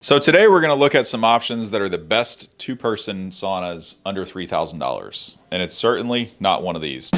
So today we're going to look at some options that are the best two-person saunas under $3,000. And it's certainly not one of these.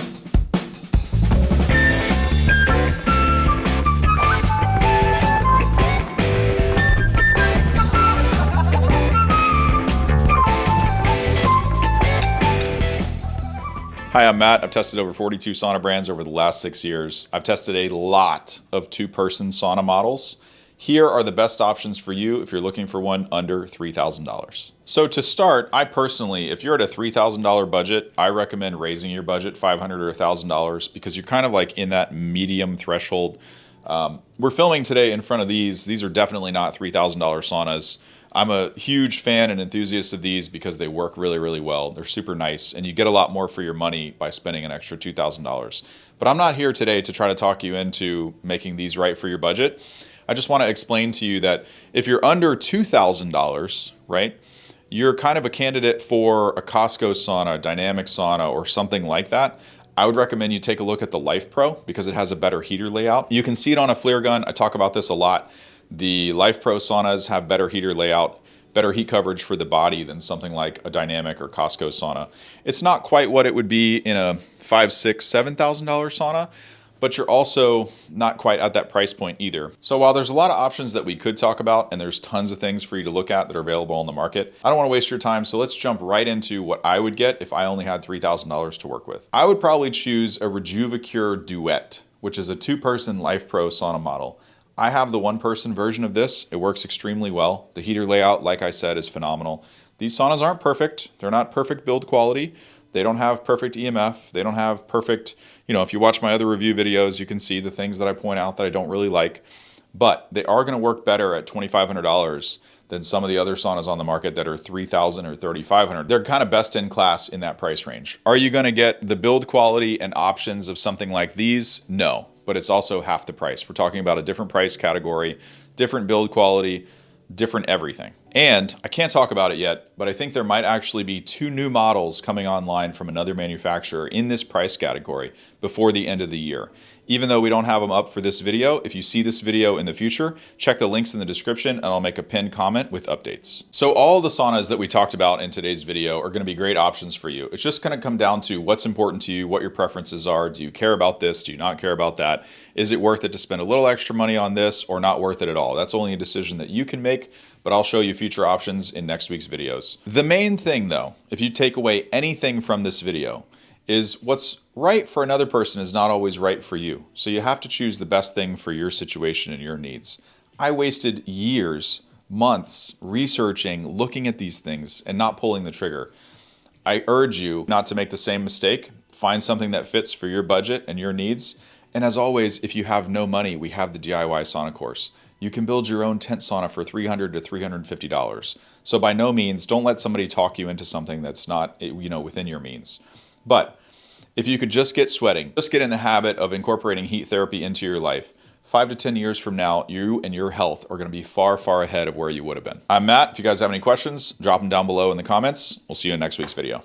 Hi, I'm Matt. I've tested over 42 sauna brands over the last 6 years. I've tested a lot of two-person sauna models. Here are the best options for you if you're looking for one under $3,000. So to start, I personally, if you're at a $3,000 budget, I recommend raising your budget $500 or $1,000 because you're kind of like in that medium threshold. We're filming today in front of these. These are definitely not $3,000 saunas. I'm a huge fan and enthusiast of these because they work really, really well. They're super nice, and you get a lot more for your money by spending an extra $2,000. But I'm not here today to try to talk you into making these right for your budget. I just want to explain to you that if you're under $2,000, right, you're kind of a candidate for a COSTCO sauna, dynamic sauna, or something like that. I would recommend you take a look at the LIFEPRO because it has a better heater layout. You can see it on a flare gun. I talk about this a lot. The LIFEPRO saunas have better heater layout, better heat coverage for the body than something like a dynamic or COSTCO sauna. It's not quite what it would be in a $5,000, $6,000, $7,000 sauna, but you're also not quite at that price point either. So while there's a lot of options that we could talk about, and there's tons of things for you to look at that are available on the market, I don't want to waste your time, so let's jump right into what I would get if I only had $3,000 to work with. I would probably choose a REJUVACURE Duet, which is a two-person LIFEPRO sauna model. I have the one-person version of this. It works extremely well. The heater layout, like I said, is phenomenal. These saunas aren't perfect. They're not perfect build quality. They don't have perfect EMF. They don't have perfect, if you watch my other review videos, you can see the things that I point out that I don't really like. But they are going to work better at $2,500 than some of the other saunas on the market that are $3,000 or $3,500. They're kind of best in class in that price range. Are you going to get the build quality and options of something like these? No, but it's also half the price. We're talking about a different price category, different build quality, different everything. And I can't talk about it yet, but I think there might actually be 2 new models coming online from another manufacturer in this price category before the end of the year. Even though we don't have them up for this video, if you see this video in the future, check the links in the description and I'll make a pinned comment with updates. So all the saunas that we talked about in today's video are going to be great options for you. It's just going to come down to what's important to you, what your preferences are. Do you care about this? Do you not care about that? Is it worth it to spend a little extra money on this or not worth it at all? That's only a decision that you can make, but I'll show you future options in next week's videos. The main thing though, if you take away anything from this video, is what's right for another person is not always right for you. So you have to choose the best thing for your situation and your needs. I wasted years, months researching, looking at these things and not pulling the trigger. I urge you not to make the same mistake. Find something that fits for your budget and your needs. And as always, if you have no money, we have the DIY sauna course. You can build your own tent sauna for $300 to $350. So by no means, don't let somebody talk you into something that's not, within your means. But if you could just get sweating, just get in the habit of incorporating heat therapy into your life, 5 to 10 years from now, you and your health are going to be far, far ahead of where you would have been. I'm Matt. If you guys have any questions, drop them down below in the comments. We'll see you in next week's video.